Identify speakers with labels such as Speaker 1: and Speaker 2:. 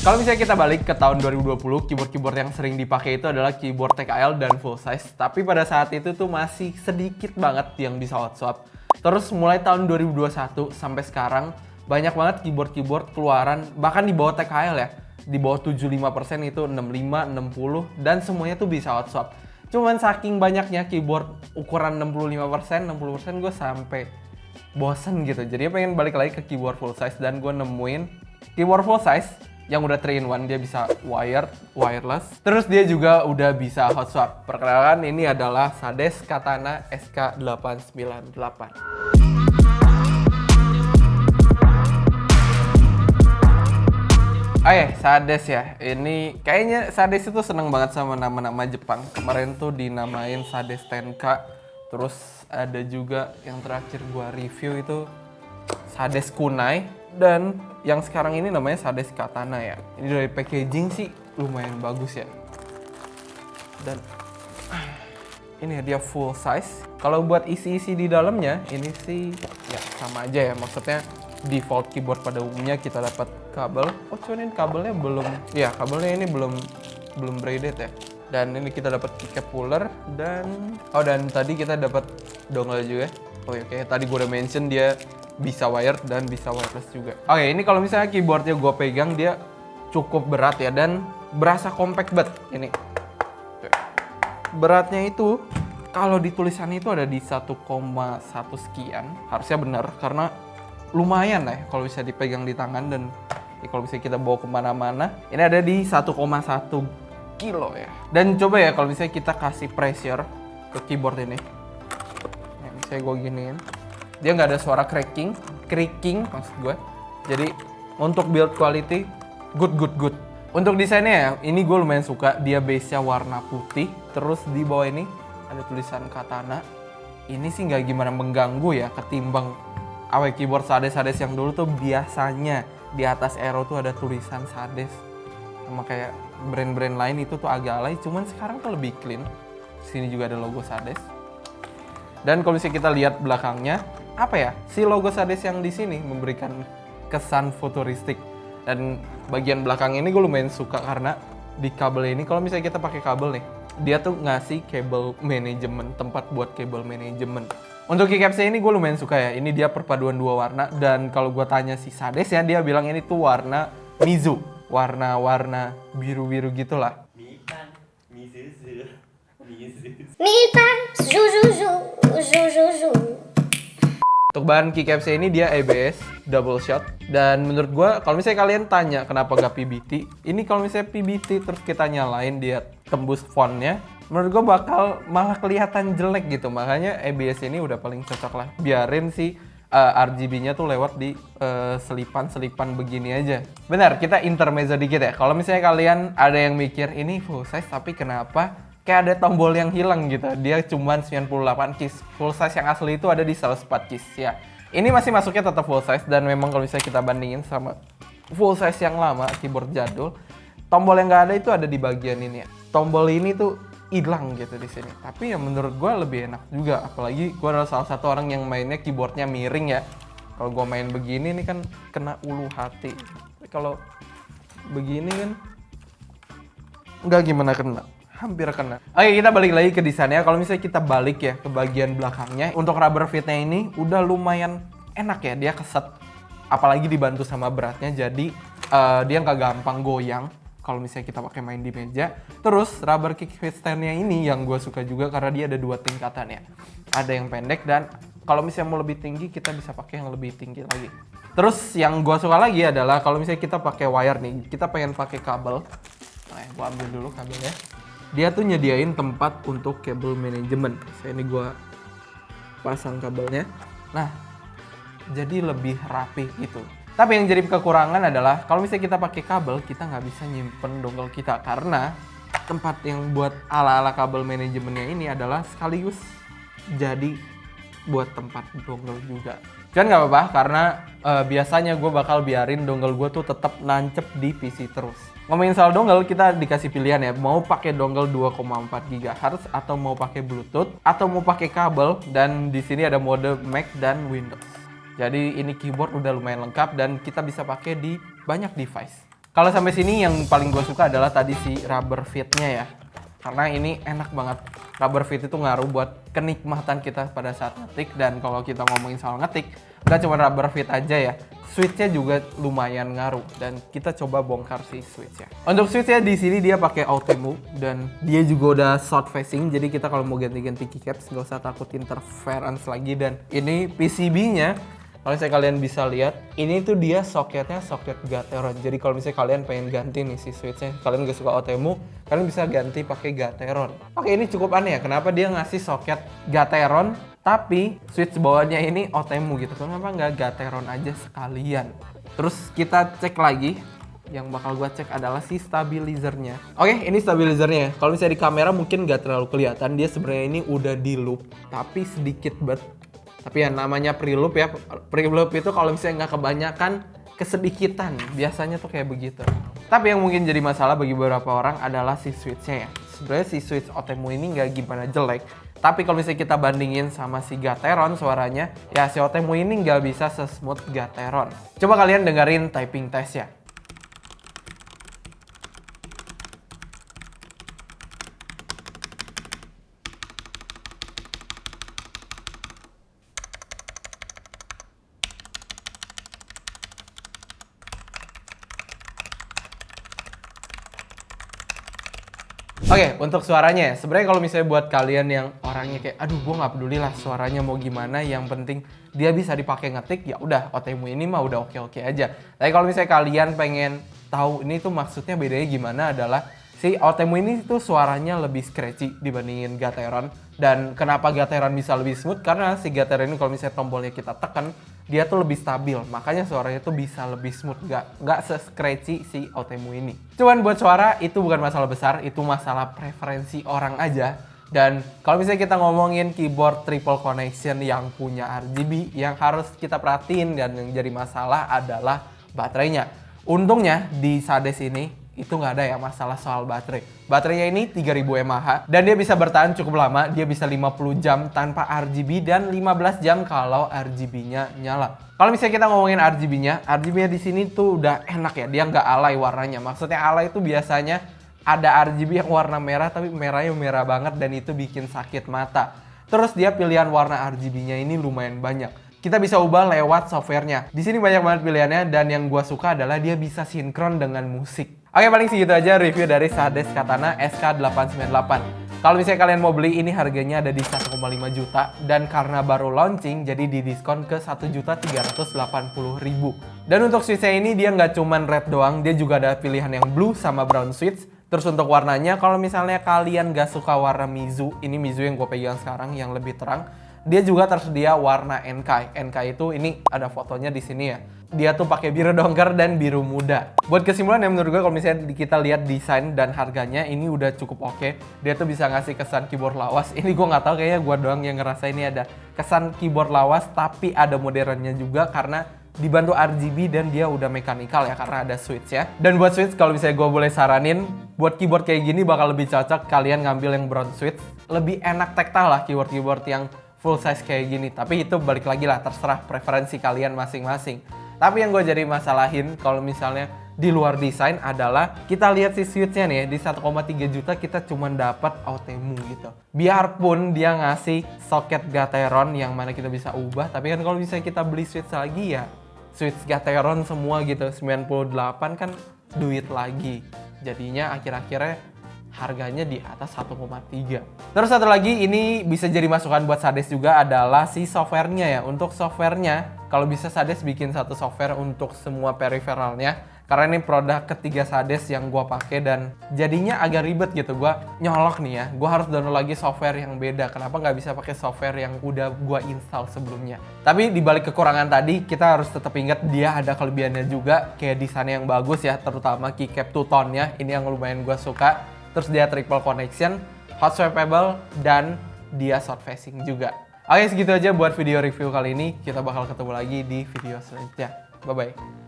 Speaker 1: Kalau misalnya kita balik ke tahun 2020, keyboard-keyboard yang sering dipakai itu adalah keyboard TKL dan full size. Tapi pada saat itu tuh masih sedikit banget yang bisa hot swap. Terus mulai tahun 2021 sampai sekarang, banyak banget keyboard-keyboard keluaran, bahkan di bawah TKL ya. Di bawah 75% itu 65, 60, dan semuanya tuh bisa hot swap. Cuman saking banyaknya keyboard ukuran 65%, 60% gue sampai bosen gitu. Jadi pengen balik lagi ke keyboard full size dan gue nemuin keyboard full size yang udah 3-in-1, dia bisa wired, wireless. Terus dia juga udah bisa hot swap. Perkenalkan, ini adalah Sades Katana SK898. Sades ya. Ini kayaknya Sades itu seneng banget sama nama-nama Jepang. Kemarin tuh dinamain Sades Tenka. Terus ada juga yang terakhir gua review itu Sades Kunai, dan yang sekarang ini namanya Sades Katana ya. Ini dari packaging sih lumayan bagus ya. Dan ini dia full size. Kalau buat isi-isi di dalamnya ini sih ya sama aja ya. Maksudnya default keyboard pada umumnya kita dapat kabel. Oh, cuman ini kabelnya belum. Ya, kabelnya ini belum braided ya. Dan ini kita dapat keycap puller dan tadi kita dapat dongle juga. Oh ya, kayak tadi gue udah mention dia bisa wired dan bisa wireless juga. Oke, ini kalau misalnya keyboardnya gue pegang dia cukup berat ya dan berasa compact banget ini. Beratnya itu kalau di tulisan itu ada di 1,1 sekian, harusnya benar karena lumayan lah ya kalau bisa dipegang di tangan dan ya, kalau bisa kita bawa kemana-mana. Ini ada di 1,1 kilo ya. Dan coba ya kalau misalnya kita kasih pressure ke keyboard ini. Ya, misalnya gue giniin. Dia nggak ada suara creaking maksud gue. Jadi untuk build quality good. Untuk desainnya ya, ini gue lumayan suka. Dia base-nya warna putih, terus di bawah ini ada tulisan Katana. Ini sih nggak gimana mengganggu ya, ketimbang keyboard Sades yang dulu tuh biasanya di atas arrow tuh ada tulisan Sades. Sama kayak brand-brand lain itu tuh agak alay, cuman sekarang tuh lebih clean. Sini juga ada logo Sades. Dan kalau misalnya kita lihat belakangnya, si logo Sades yang di sini memberikan kesan futuristik. Dan bagian belakang ini gue lumayan suka karena di kabel ini kalau misalnya kita pakai kabel nih, dia tuh ngasih kabel manajemen, tempat buat kabel manajemen. Untuk keycapsnya ini gue lumayan suka ya. Ini dia perpaduan dua warna dan kalau gue tanya si Sades ya, dia bilang ini tuh warna Mizu, warna biru-biru gitulah. Untuk bahan keycapsnya ini dia ABS double shot, dan menurut gue kalau misalnya kalian tanya kenapa gak PBT, ini kalau misalnya PBT terus kita nyalain dia tembus fontnya, menurut gue bakal malah kelihatan jelek gitu. Makanya ABS ini udah paling cocok lah. Biarin si RGB-nya tuh lewat di selipan-selipan begini aja. Benar, kita intermezzo dikit ya. Kalau misalnya kalian ada yang mikir ini full size tapi kenapa kayak ada tombol yang hilang gitu. Dia cuma 98 keys. Full size yang asli itu ada di 104 keys ya. Ini masih masuknya tetap full size, dan memang kalau misalnya kita bandingin sama full size yang lama, keyboard jadul, tombol yang nggak ada itu ada di bagian ini ya. Tombol ini tuh hilang gitu di sini. Tapi ya menurut gue lebih enak juga. Apalagi gue adalah salah satu orang yang mainnya keyboardnya miring ya. Kalau gue main begini ini kan kena ulu hati. Kalau begini kan nggak gimana kena. Hampir kena. Oke, kita balik lagi ke desainnya. Kalau misalnya kita balik ya ke bagian belakangnya, untuk rubber fitnya ini udah lumayan enak ya. Dia keset, apalagi dibantu sama beratnya, jadi dia nggak gampang goyang kalau misalnya kita pakai main di meja. Terus rubber kick fit stand-nya ini yang gue suka juga karena dia ada dua tingkatan ya. Ada yang pendek dan kalau misalnya mau lebih tinggi kita bisa pakai yang lebih tinggi lagi. Terus yang gue suka lagi adalah kalau misalnya kita pakai wire nih, kita pengen pakai kabel. Nah, gue ambil dulu kabelnya. Dia tuh nyediain tempat untuk kabel manajemen. Ini gue pasang kabelnya. Nah, jadi lebih rapi gitu. Tapi yang jadi kekurangan adalah kalau misalnya kita pakai kabel, kita nggak bisa nyimpen dongle kita karena tempat yang buat ala-ala kabel manajemennya ini adalah sekaligus jadi buat tempat dongle juga. Kan nggak apa-apa karena biasanya gue bakal biarin dongle gue tuh tetap nancep di PC terus. Ngomongin soal dongle, kita dikasih pilihan ya, mau pakai dongle 2,4 GHz atau mau pakai Bluetooth atau mau pakai kabel, dan di sini ada mode Mac dan Windows. Jadi ini keyboard udah lumayan lengkap dan kita bisa pakai di banyak device. Kalau sampai sini yang paling gue suka adalah tadi si rubber fit-nya ya. Karena ini enak banget. Rubber fit itu ngaruh buat kenikmatan kita pada saat ngetik. Dan kalau kita ngomongin soal ngetik, nggak cuma rubber fit aja ya. Switch-nya juga lumayan ngaruh. Dan kita coba bongkar si switch-nya. Untuk switch-nya di sini dia pakai Outemu. Dan dia juga udah short facing. Jadi kita kalau mau ganti-ganti keycaps nggak usah takut interference lagi. Dan ini PCB-nya, kalau misalnya kalian bisa lihat, ini tuh dia soketnya soket Gateron. Jadi kalau misalnya kalian pengen ganti nih si switchnya, kalian gak suka Outemu, kalian bisa ganti pakai Gateron. Oke, ini cukup aneh ya, kenapa dia ngasih soket Gateron, tapi switch bawahnya ini Outemu gitu. Kenapa nggak Gateron aja sekalian? Terus kita cek lagi, yang bakal gua cek adalah si stabilizernya. Oke, ini stabilizernya. Kalau misalnya di kamera mungkin nggak terlalu kelihatan, dia sebenarnya ini udah di loop, tapi sedikit banget. Tapi ya namanya preloop ya, preloop itu kalau misalnya nggak kebanyakan kesedikitan, biasanya tuh kayak begitu. Tapi yang mungkin jadi masalah bagi beberapa orang adalah si switch-nya ya. Sebenarnya si switch Outemu ini nggak gimana jelek, tapi kalau misalnya kita bandingin sama si Gateron suaranya, ya si Outemu ini nggak bisa sesmooth Gateron. Coba kalian dengerin typing test ya. Oke, untuk suaranya ya, sebenarnya kalau misalnya buat kalian yang orangnya kayak, aduh gue nggak peduli lah suaranya mau gimana, yang penting dia bisa dipakai ngetik, ya udah Outemu ini mah udah oke-oke aja. Tapi kalau misalnya kalian pengen tahu ini tuh maksudnya bedanya gimana adalah si Outemu ini tuh suaranya lebih scratchy dibandingin Gateron. Dan kenapa Gateron bisa lebih smooth? Karena si Gateron ini kalau misalnya tombolnya kita tekan, dia tuh lebih stabil, makanya suaranya tuh bisa lebih smooth, nggak se-scratchy si Outemu ini. Cuman buat suara itu bukan masalah besar, itu masalah preferensi orang aja. Dan kalau misalnya kita ngomongin keyboard triple connection yang punya RGB, yang harus kita perhatiin dan yang jadi masalah adalah baterainya. Untungnya di Sades ini itu nggak ada ya masalah soal baterai. Baterainya ini 3000 mAh dan dia bisa bertahan cukup lama, dia bisa 50 jam tanpa RGB dan 15 jam kalau RGB-nya nyala. Kalau misalnya kita ngomongin RGB-nya di sini tuh udah enak ya, dia nggak alay warnanya. Maksudnya alay itu biasanya ada RGB yang warna merah tapi merahnya merah banget dan itu bikin sakit mata. Terus dia pilihan warna RGB-nya ini lumayan banyak. Kita bisa ubah lewat softwarenya. Di sini banyak banget pilihannya dan yang gua suka adalah dia bisa sinkron dengan musik. Oke, paling segitu aja review dari Sades Katana SK898. Kalau misalnya kalian mau beli, ini harganya ada di 1,5 juta dan karena baru launching jadi didiskon ke 1.380.000. Dan untuk switchnya ini dia nggak cuman red doang, dia juga ada pilihan yang blue sama brown switch. Terus untuk warnanya, kalau misalnya kalian nggak suka warna Mizu, ini Mizu yang gue pegang sekarang yang lebih terang, dia juga tersedia warna Enkai. Enkai itu ini ada fotonya di sini ya. Dia tuh pakai biru dongker dan biru muda. Buat kesimpulan ya menurut gue kalau misalnya kita lihat desain dan harganya ini udah cukup oke. Dia tuh bisa ngasih kesan keyboard lawas. Ini gue nggak tahu kayaknya gue doang yang ngerasa ini ada kesan keyboard lawas tapi ada modernnya juga karena dibantu RGB dan dia udah mekanikal ya karena ada switch ya. Dan buat switch kalau misalnya gue boleh saranin buat keyboard kayak gini bakal lebih cocok kalian ngambil yang brown switch. Lebih enak tactile lah keyboard-keyboard yang full size kayak gini. Tapi itu balik lagi lah terserah preferensi kalian masing-masing. Tapi yang gue jadi masalahin kalau misalnya di luar desain adalah kita lihat si switchnya nih di 1,3 juta kita cuma dapat Outemu gitu. Biarpun dia ngasih soket Gateron yang mana kita bisa ubah, tapi kan kalau misalnya kita beli switch lagi ya switch Gateron semua gitu 98 kan duit lagi. Jadinya akhir-akhirnya harganya di atas 1,3. Terus satu lagi ini bisa jadi masukan buat Sades juga adalah si softwarenya ya. Untuk softwarenya kalau bisa Sades bikin satu software untuk semua periferalnya. Karena ini produk ketiga Sades yang gua pakai dan jadinya agak ribet gitu. Gua nyolok nih ya, gua harus download lagi software yang beda. Kenapa nggak bisa pakai software yang udah gua install sebelumnya? Tapi di balik kekurangan tadi kita harus tetap ingat dia ada kelebihannya juga. Kayak desainnya yang bagus ya, terutama keycap two-tone-nya. Ini yang lumayan gua suka. Terus dia triple connection, hot swappable, dan dia short facing juga. Oke, segitu aja buat video review kali ini. Kita bakal ketemu lagi di video selanjutnya. Bye-bye.